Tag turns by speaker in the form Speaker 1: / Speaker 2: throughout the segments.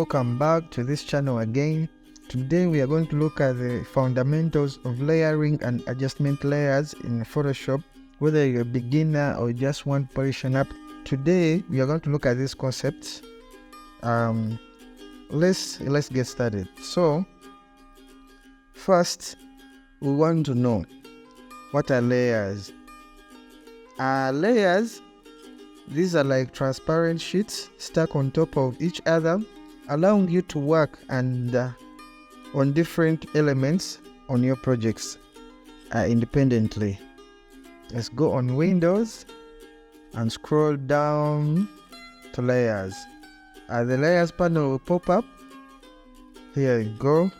Speaker 1: Welcome back to this channel again. Today we are going to look at the fundamentals of layering and adjustment layers in Photoshop, whether you're a beginner or just want polishing up. Today we are going to look at these concepts. Let's get started. So first we want to know what are layers. Layers, these are like transparent sheets stuck on top of each other, allowing you to work and on different elements on your projects independently. Let's go on Windows and scroll down to layers. The layers panel will pop up. Here you go.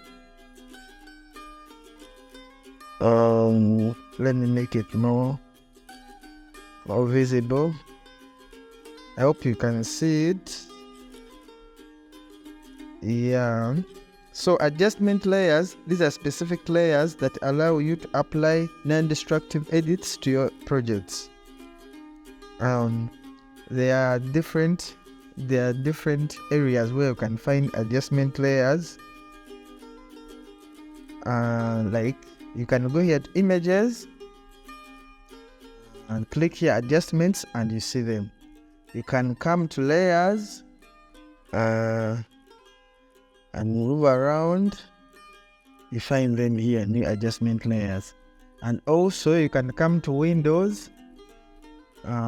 Speaker 1: Let me make it more visible. I hope you can see it. Yeah. So adjustment layers, these are specific layers that allow you to apply non-destructive edits to your projects. There are different areas where you can find adjustment layers. Like you can go here to images and click here adjustments and you see them. You can come to layers and move around. You find them here, new adjustment layers. And also you can come to Windows,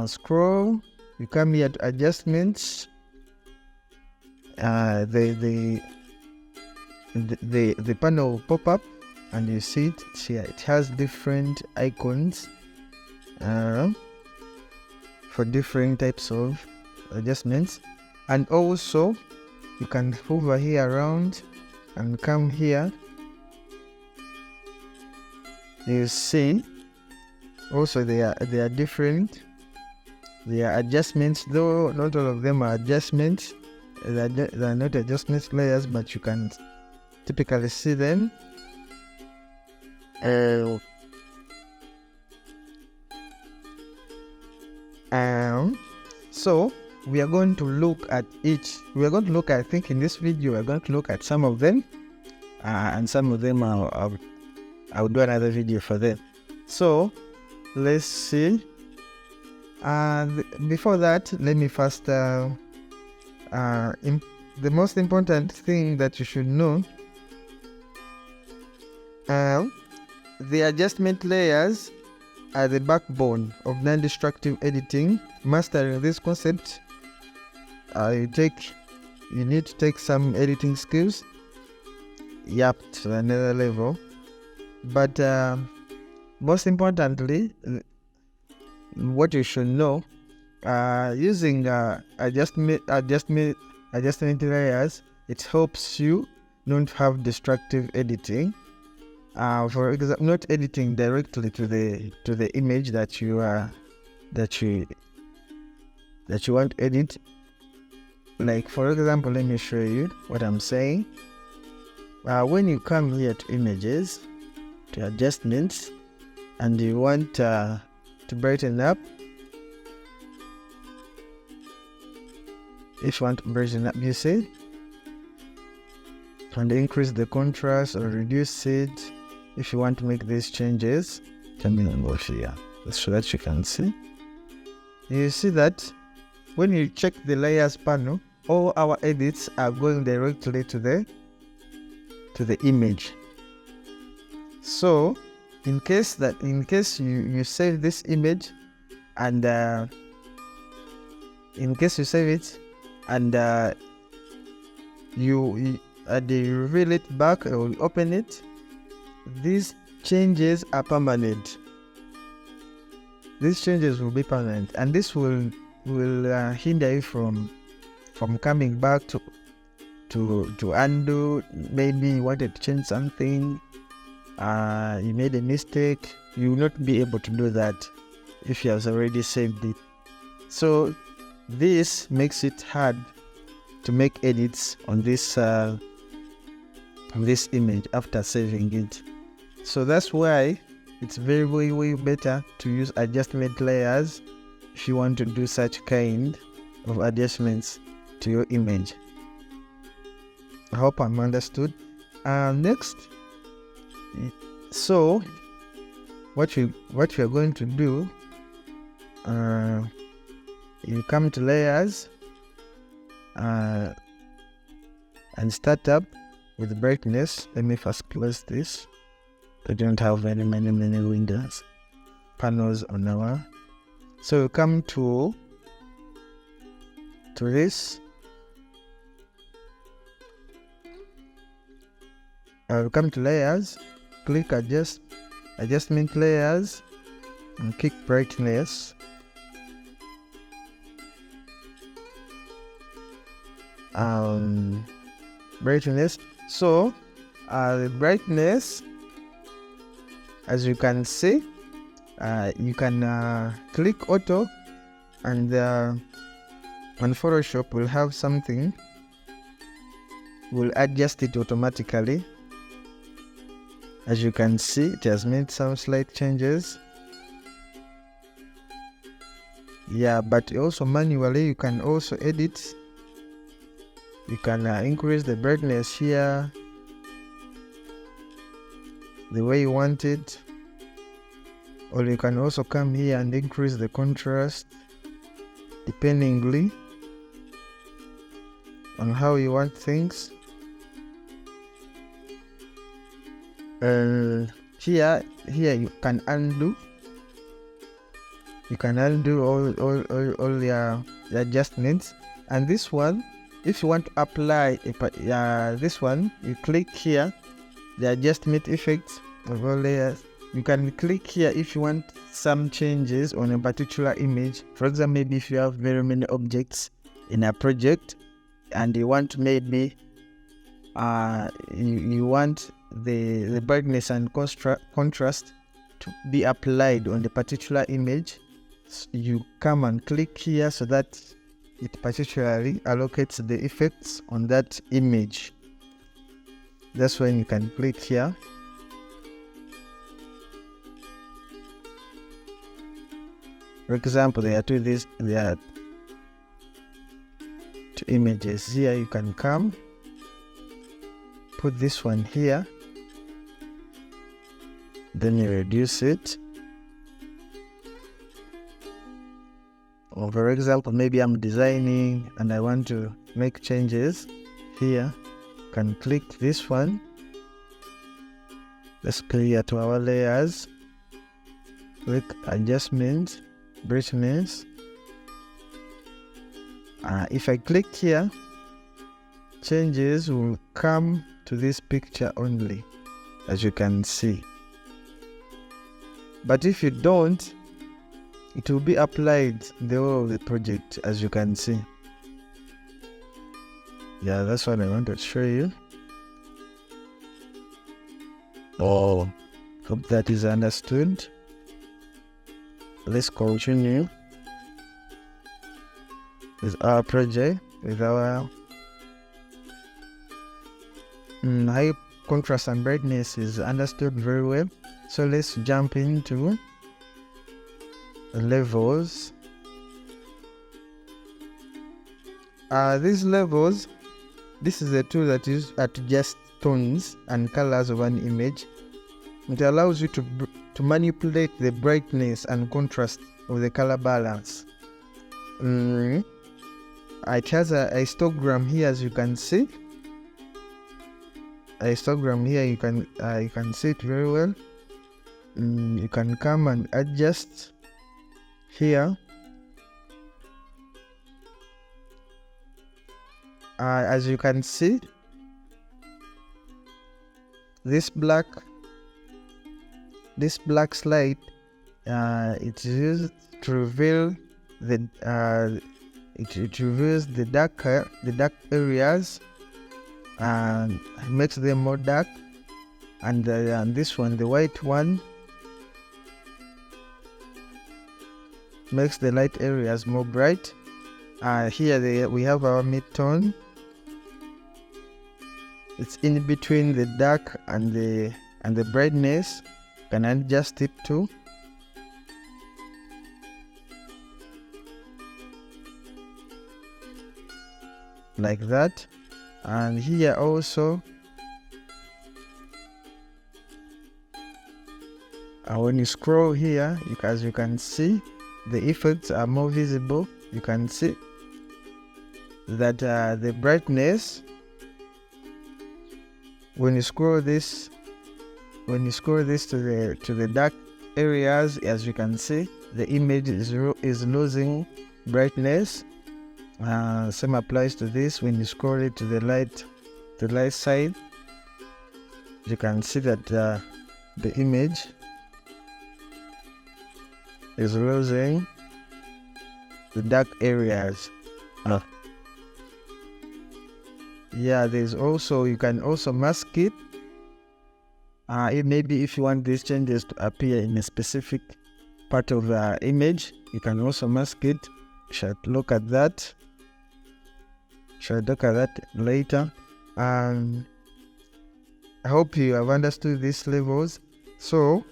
Speaker 1: scroll, you come here to adjustments. The panel will pop up and you see it here. It has different icons for different types of adjustments. And also you can hover here around and come here. You see also they are different. They are adjustments, though not all of them are adjustments. They are not adjustment layers, but you can typically see them. So we are going to look at each. We are going to look at, I think in this video we are going to look at some of them, and some of them I'll do another video for them. So let's see. Before that, let me first the most important thing that you should know. The adjustment layers are the backbone of non-destructive editing. Mastering this concept, you need to take some editing skills to another level. But most importantly, what you should know, using adjustment layers, it helps you not have destructive editing. For example, not editing directly to the image that you want to edit. Like for example, let me show you what I'm saying. When you come here to images, to adjustments, and you want to brighten up, if you want to brighten up, you see, and increase the contrast or reduce it. If you want to make these changes, come in and go here so that you can see. You see that when you check the layers panel, all our edits are going directly to the image. So in case you save this image, and in case you save it and you reveal it back or open it, these changes are permanent. These changes will be permanent, and this will hinder you from coming back to undo. Maybe you wanted to change something, you made a mistake. You will not be able to do that if you have already saved it. So this makes it hard to make edits on this image after saving it. So that's why it's very, way better to use adjustment layers if you want to do such kind of adjustments to your image. I hope I'm understood. Next, so what you're going to do, you come to layers and start up with brightness. Let me first close this. We don't have very many windows panels on our. So you come to this. Come to layers, click adjustment layers, and click brightness. Brightness. So the brightness, as you can see, you can click auto, and Photoshop will have something, will adjust it automatically. As you can see, it has made some slight changes. Yeah, but also manually you can also edit. You can increase the brightness here the way you want it, or you can also come here and increase the contrast dependingly on how you want things. Here you can undo. You can undo all the adjustments. And this one, if you want to apply this one, you click here, the adjustment effects of all layers. You can click here if you want some changes on a particular image. For example, maybe if you have very many objects in a project and you want maybe you want the brightness and contrast to be applied on the particular image, so you come and click here so that it particularly allocates the effects on that image. That's when you can click here. For example, there are two images here. You can come, put this one here, then you reduce it. Or for example, maybe I'm designing and I want to make changes here. Can click this one. Let's clear to our layers. Click adjustment, brightness. If I click here, changes will come to this picture only, as you can see. But if you don't, it will be applied the whole of the project, as you can see. Yeah, that's what I wanted to show you. Oh, hope that is understood. Let's continue with our project, with our high contrast and brightness is understood very well. So let's jump into levels. These levels, this is a tool that is to adjust tones and colors of an image. It allows you to manipulate the brightness and contrast of the color balance. It has a histogram here, as you can see. A histogram here, you can see it very well. You can come and adjust here. As you can see, this black slide, it's used to reveal it reveals the dark areas and makes them more dark, and this one, the white one, makes the light areas more bright. Here we have our mid-tone. It's in between the dark and the brightness. You can adjust it too. Like that. And here also, when you scroll here, as you can see, the effects are more visible. You can see that the brightness, when you scroll this to the dark areas, as you can see, the image is losing brightness. Same applies to this. When you scroll it to the light side, you can see that the image is losing the dark areas. Yeah, there's also, you can also mask it. Maybe if you want these changes to appear in a specific part of the image, you can also mask it. Shall look at that later. I hope you have understood these levels. So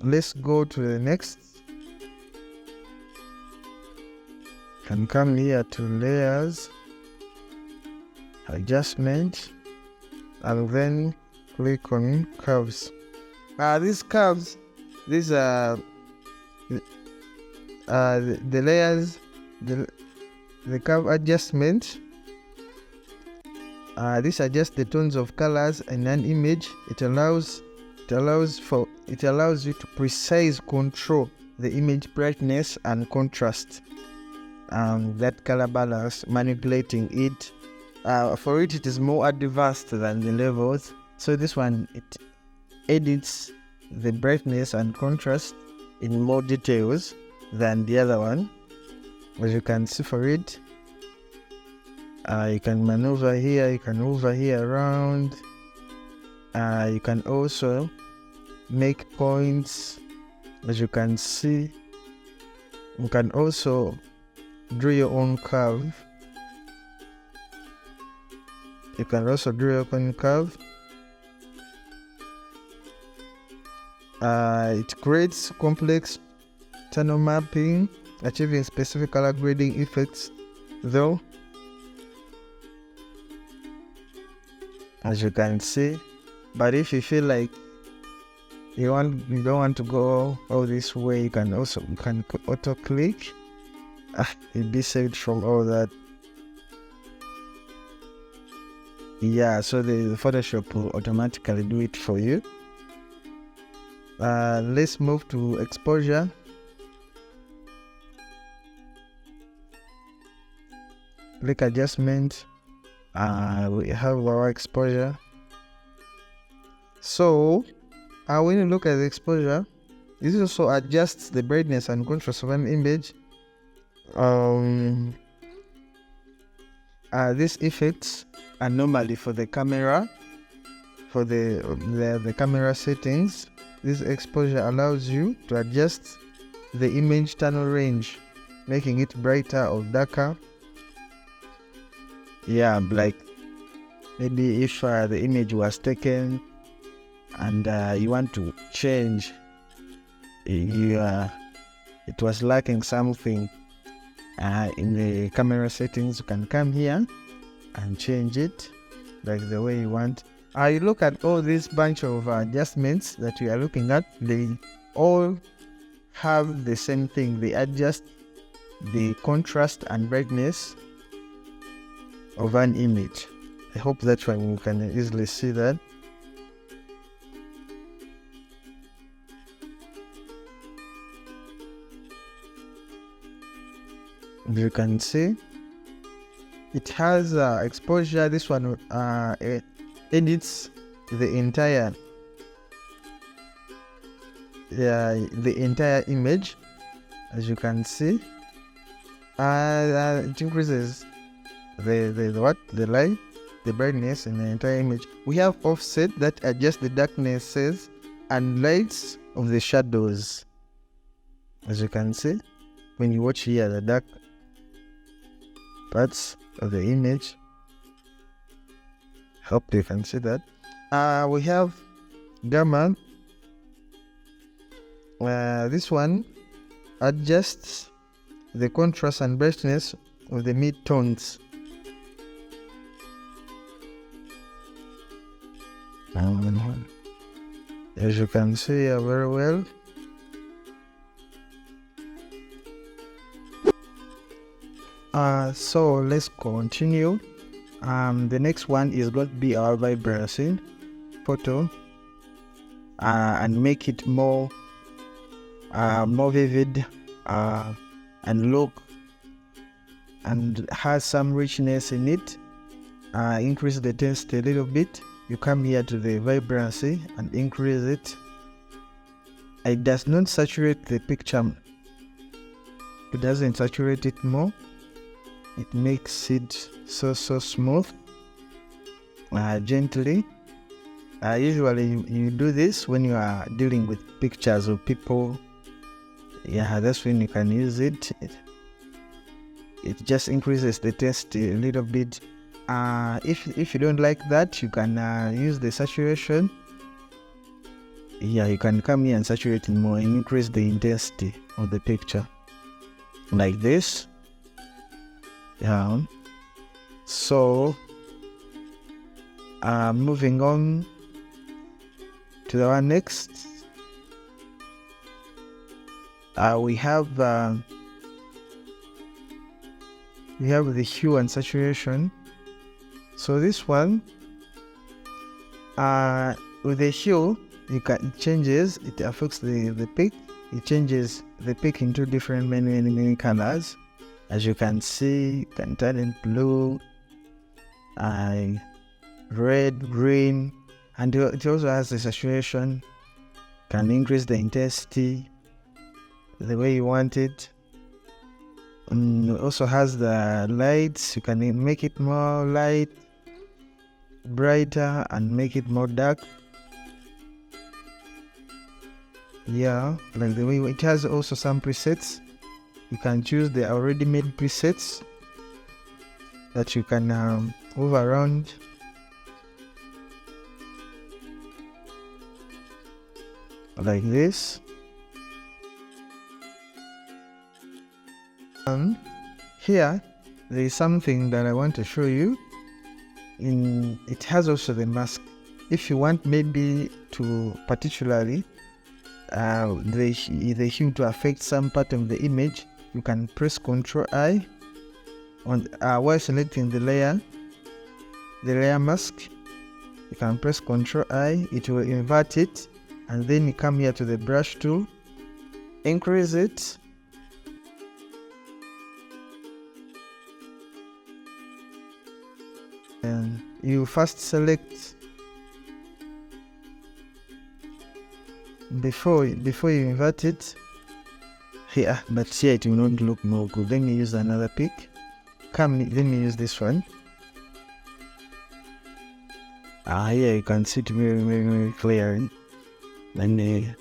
Speaker 1: let's go to the next. Can come here to layers, adjustment, and then click on curves. These curves, these are the layers, the curve adjustment. This adjusts the tones of colors in an image. It allows you to precise control the image brightness and contrast. That color balance, manipulating it. For it is more advanced than the levels. So this one, it edits the brightness and contrast in more details than the other one. As you can see for it, you can maneuver here, you can move here around. You can also make points. As you can see, you can also draw your own curve. You can also draw your own curve. It creates complex channel mapping, achieving specific color grading effects, though, as you can see. But if you feel like you don't want to go all this way, you can auto click. You'll be saved from all that. Yeah, so the Photoshop will automatically do it for you. Let's move to exposure. Click adjustment. We have our exposure. So when you look at the exposure, this also adjusts the brightness and contrast of an image. These effects are normally for the camera, for the camera settings. This exposure allows you to adjust the image tunnel range, making it brighter or darker. Yeah, like maybe if the image was taken and you want to change, it was lacking something in the camera settings, you can come here and change it like the way you want. You look at all this bunch of adjustments that you are looking at, they all have the same thing. They adjust the contrast and brightness of an image. I hope that one you can easily see that. You can see it has exposure. This one edits the entire image. As you can see, it increases the light, the brightness in the entire image. We have offset that adjusts the darknesses and lights of the shadows. As you can see, when you watch here, the dark parts of the image. Hope you can see that. We have gamma. This one adjusts the contrast and brightness of the mid-tones. As you can see very well. So let's continue. The next one is going to be our vibrancy photo, and make it more vivid, and look and has some richness in it. Increase the intensity a little bit. You come here to the vibrancy and increase it. It does not saturate the picture. It doesn't saturate it more. It makes it so smooth, gently. Usually you do this when you are dealing with pictures of people. Yeah, that's when you can use it. It just increases the intensity a little bit. If you don't like that, you can use the saturation. Yeah, you can come here and saturate it more and increase the intensity of the picture, like this. Yeah. So moving on to our next, we have the hue and saturation. So this one, with the hue, it changes. It affects the pic. It changes the pic into different many colors. As you can see, you can turn it blue, red, green, and it also has the saturation. Can increase the intensity the way you want it. And it also has the lights. You can make it more light, brighter, and make it more dark. Yeah, like the way it has also some presets. You can choose the already made presets that you can move around. Like this. And here there is something that I want to show you. It has also the mask. If you want maybe to particularly the hue to affect some part of the image, you can press Ctrl I on while selecting the layer mask. You can press Ctrl I, it will invert it, and then you come here to the brush tool, increase it, and you first select before you invert it here, but here it will not look more good. Let me use another pick. Let me use this one. Here you can see it very clear. Then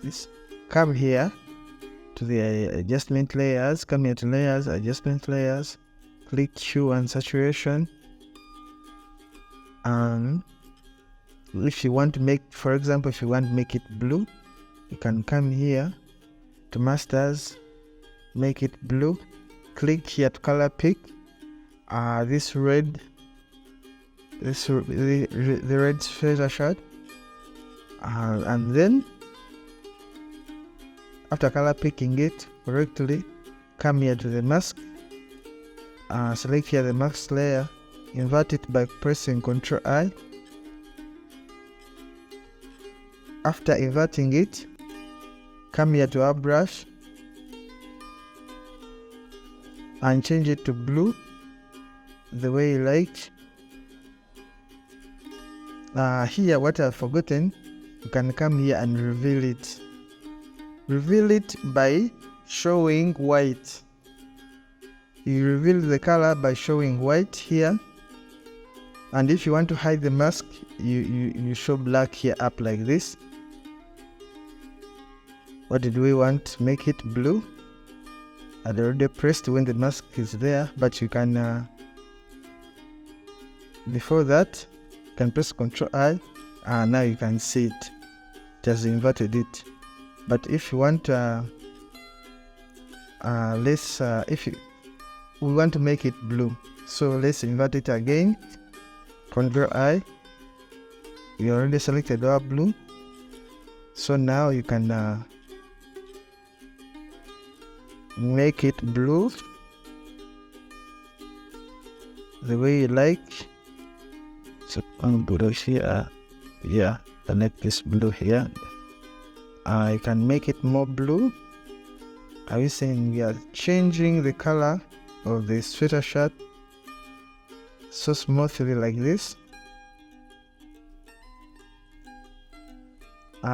Speaker 1: this, come here to the adjustment layers. Come here to layers, adjustment layers. Click hue and saturation. And if you want to make, for example, if you want to make it blue, you can come here to masters, make it blue, click here to color pick, this red, the red feather shade, and then after color picking it correctly, come here to the mask, select here the mask layer, invert it by pressing Ctrl I. After inverting it, come here to our brush and change it to blue the way you like. Here, what I've forgotten, you can come here and reveal it. Reveal it by showing white. You reveal the color by showing white here. And if you want to hide the mask, you show black here up like this. What did we want? Make it blue. I'd already pressed when the mask is there, but you can, before that, you can press Ctrl I, and now you can see it. It has inverted it. But if you want, we want to make it blue, so let's invert it again. Ctrl I, We already selected our blue, so now you can make it blue the way you like. So I'm blue here. Yeah, connect this blue here. I can make it more blue. Are we saying we are changing the color of the sweater shirt so smoothly like this?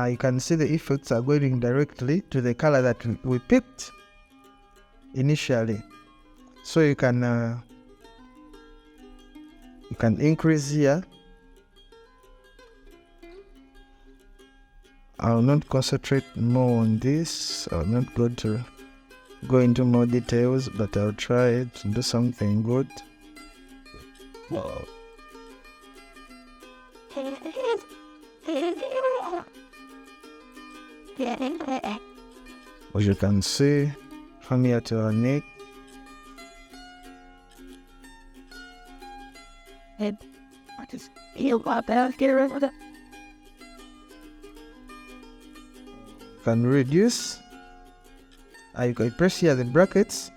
Speaker 1: You can see the effects are going directly to the color that we picked initially. So you can increase here. I'll not concentrate more on this. I'll not go into more details, but I'll try to do something good. As you can see, from here to our neck, can reduce. You can press here the brackets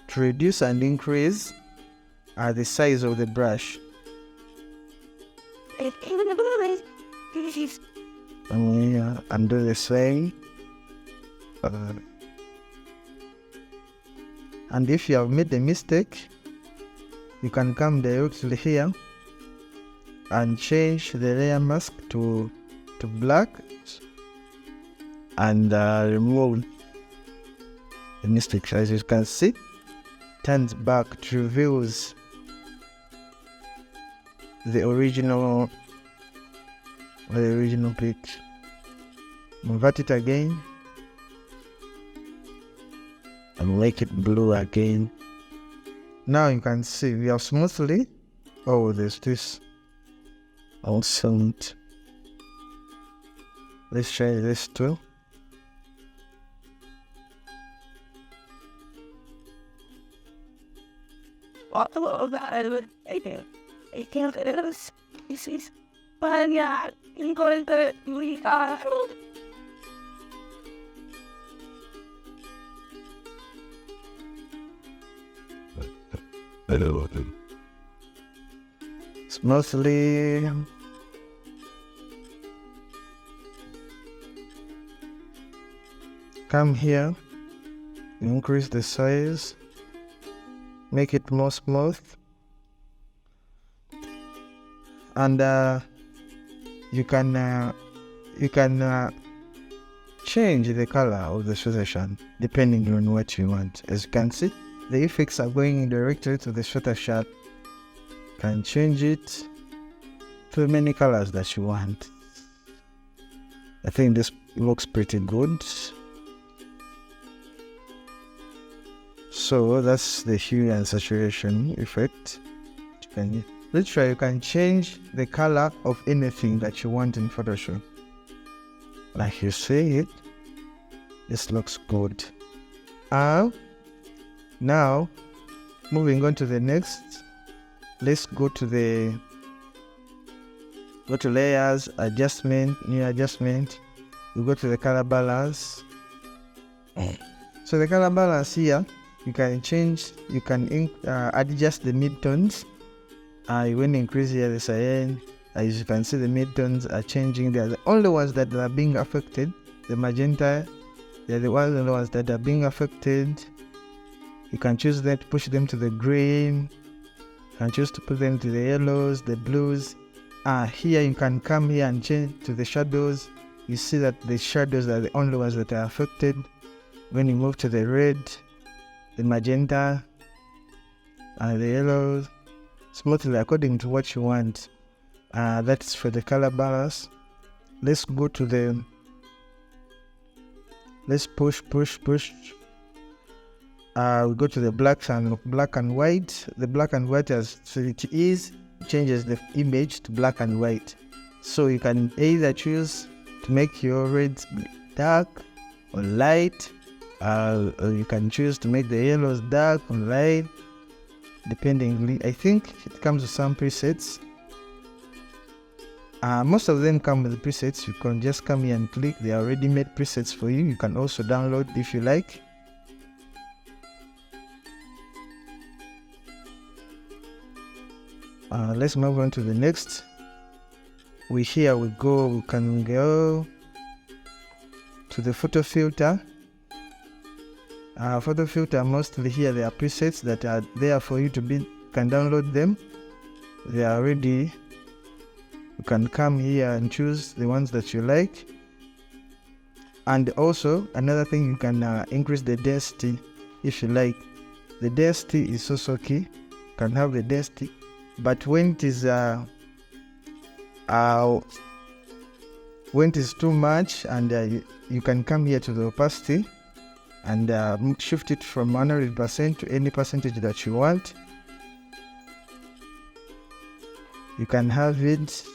Speaker 1: to reduce and increase the size of the brush. And do the same. And if you have made a mistake, you can come directly here and change the layer mask to black and remove the mistakes. As you can see, turns back to reveals the original picture. Invert it again and make it blue again. Now you can see we have smoothly. Oh, there's this also. Let's try this too. Smoothly. Come here, increase the size, make it more smooth, and you can change the color of the sweater shirt depending on what you want. As you can see, the effects are going directly to the sweater shirt. You can change it to many colors that you want. I think this looks pretty good. So that's the hue and saturation effect. Literally, you can change the color of anything that you want in Photoshop. Like you see it, this looks good. Now, moving on to the next, let's go to layers, adjustment, new adjustment. We go to the color balance. So the color balance here, you can change, you can adjust the midtones. When you increase here the cyan, as you can see the midtones are changing. They are the only ones that are being affected. The magenta, they are the only ones that are being affected. You can choose that to push them to the green. You can choose to put them to the yellows, the blues. Here you can come here and change to the shadows. You see that the shadows are the only ones that are affected. When you move to the red, the magenta, and the yellows, smoothly according to what you want. That's for the color balance. Let's go to let's push. We go to the black and white. The black and white, as it is, changes the image to black and white. So you can either choose to make your reds dark or light, or you can choose to make the yellows dark or light, depending. I think it comes with some presets. Most of them come with presets. You can just come here and click. They are already made presets for you. You can also download if you like. Let's move on to the next. We can go to the photo filter. Photo filter, mostly here there are presets that are there for you can download them. They are ready. You can come here and choose the ones that you like. And also another thing, you can increase the density if you like. The density is also key. You can have the density, but when it is too much, and you can come here to the opacity and shift it from 100% to any percentage that you want. You can have it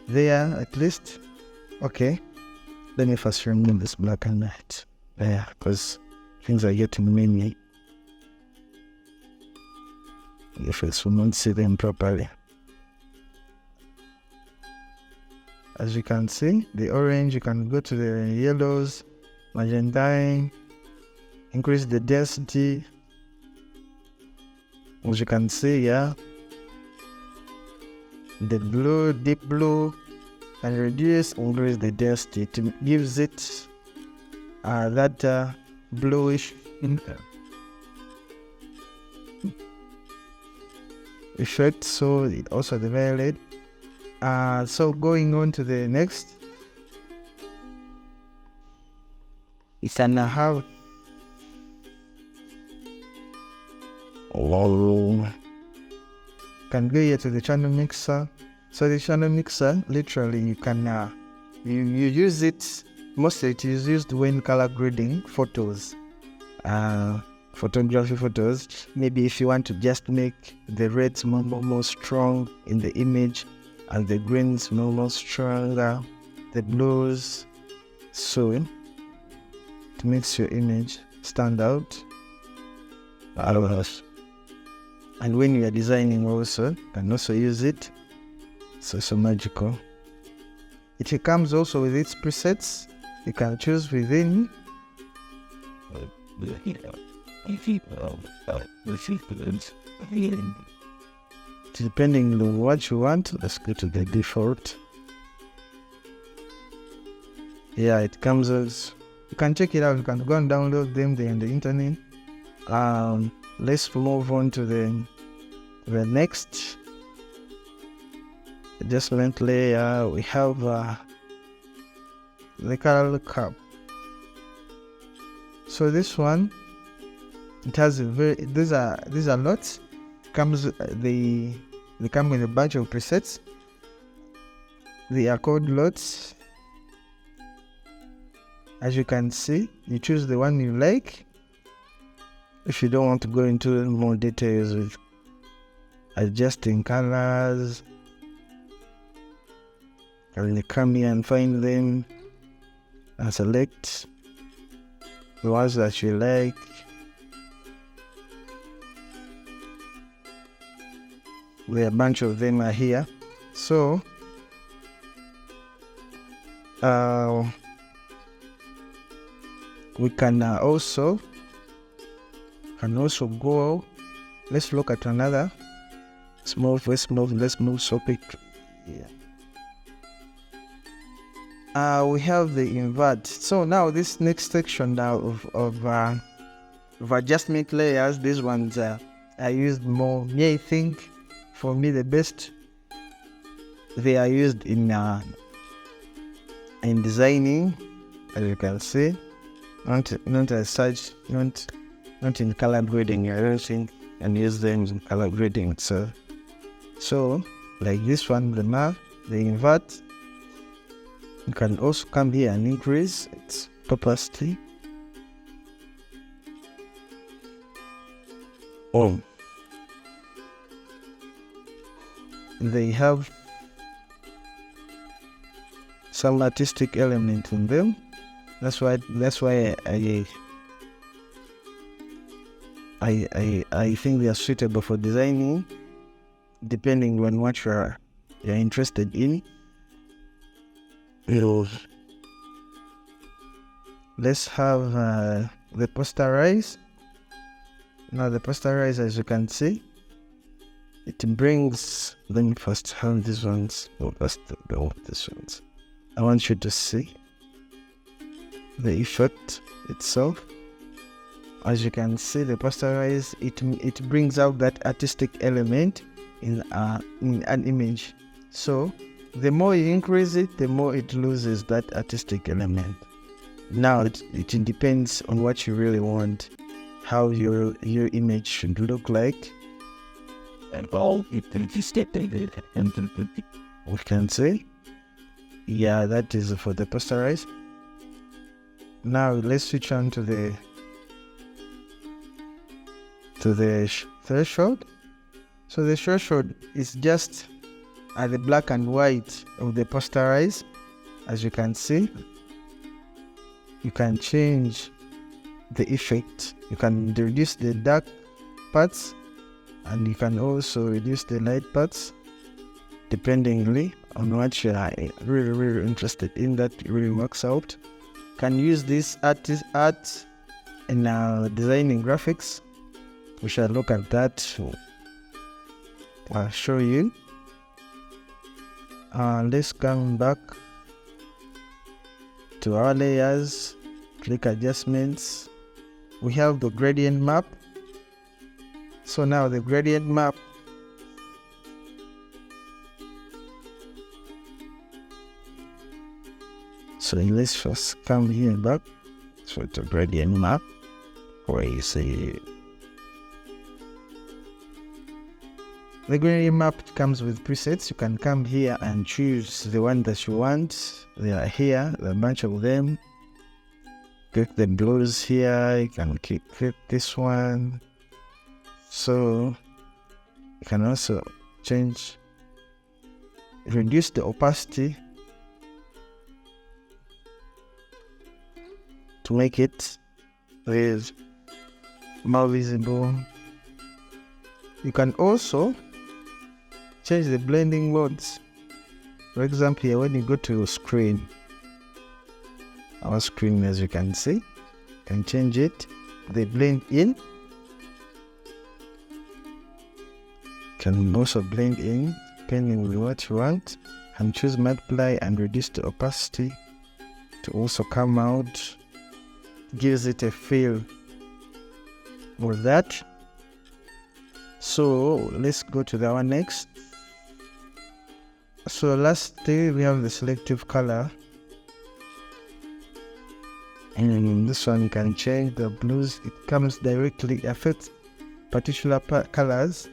Speaker 1: there at least. Okay, let me first remove this black and white there, because things are getting many. If it's will not see them properly. As you can see, the orange, you can go to the yellows, magenta, increase the density. As you can see, yeah, the blue, deep blue, and increase the density. It gives it that bluish effect. So also the violet. So going on to the next, you can have can go here to the channel mixer. So the channel mixer, literally you can you use it. Mostly it is used when color grading photos, photography photos. Maybe if you want to just make the reds more strong in the image, and the greens more stronger, the blues, so it makes your image stand out. And when you are designing also, you can also use it. So magical. It comes also with its presets. You can choose within. Depending on what you want, let's go to the default. Yeah, it comes as, you can check it out. You can go and download them there on the internet. Let's move on to the next adjustment layer. We have the color cap. So this one, it has these are lots. They come with a bunch of presets. They are called lots. As you can see, you choose the one you like. If you don't want to go into more details with adjusting colors, and you come here and find them and select the ones that you like. A bunch of them are here. So we can also go. Let's look at another. Let's move so quick. Yeah. We have the invert. So now this next section now of adjustment layers, these ones are used more. Yeah, I think for me the best, they are used in designing, as you can see, not as such, not in color grading. I don't think and use them in color grading. So like this one, the map, the invert. You can also come here and increase its opacity. They have some artistic element in them. That's why I think they are suitable for designing, depending on what you're interested in. Let's have the posterize. Now the posterize, as you can see, it brings, let me first have these ones. These ones. I want you to see the effect itself. As you can see, the posterize, it brings out that artistic element in an image. So the more you increase it, the more it loses that artistic element. Now it depends on what you really want, how your image should look like. And we can say, yeah, that is for the posterize. Now let's switch on to the threshold. So the threshold is just the black and white of the posterize. As you can see, you can change the effect. You can reduce the dark parts, and you can also reduce the light parts, dependingly on what you are really interested in. That really works out. Can use this art in designing graphics. We shall look at that. I'll show you. Let's come back to our layers, click adjustments. We have the gradient map. So now the gradient map, so let's first come here back to the gradient map, where you see the gradient map comes with presets. You can come here and choose the one that you want. They are here, there are a bunch of them. Click the blues here, you can click this one. So you can also reduce the opacity to make it more visible. You can also change the blending modes. For example, here when you go to screen, our screen, as you can see, you can change it. They blend in. Can also blend in depending on what you want, and choose multiply and reduce the opacity to also come out. Gives it a feel for that. So let's go to the one next. So lastly, we have the selective color, and this one can change the blues. It comes directly, affects particular colors.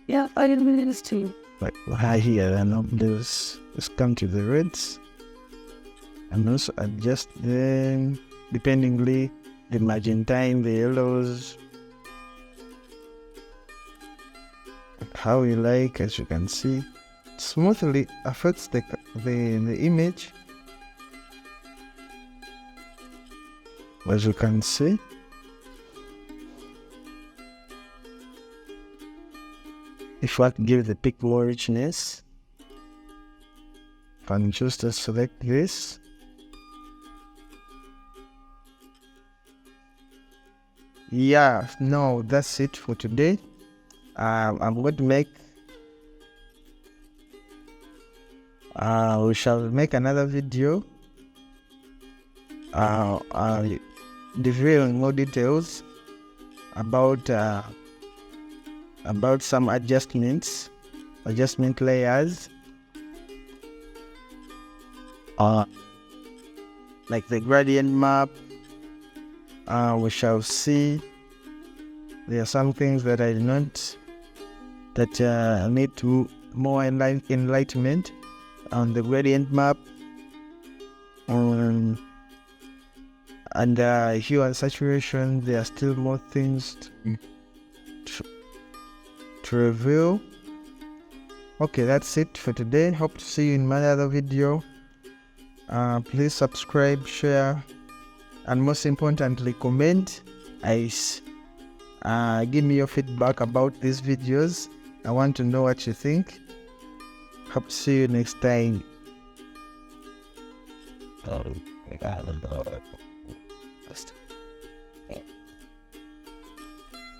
Speaker 2: Yeah, I didn't mean this too.
Speaker 1: Like here and up blues. Let's come to the reds and also adjust them dependingly, the magentine, the yellows, how you like. As you can see, it smoothly affects the image. As you can see, if you want to give the pic more richness, you can choose to select this. Yeah, no, that's it for today. I'm going to make we shall make another video revealing more details about some adjustment layers, like the gradient map. We shall see there are some things that I need more enlightenment on the gradient map, and hue and saturation. There are still more things to reveal. Okay, that's it for today. Hope to see you in my other video. Please subscribe, share, and most importantly, comment. Give me your feedback about these videos. I want to know what you think. Hope to see you next time.
Speaker 3: I don't know.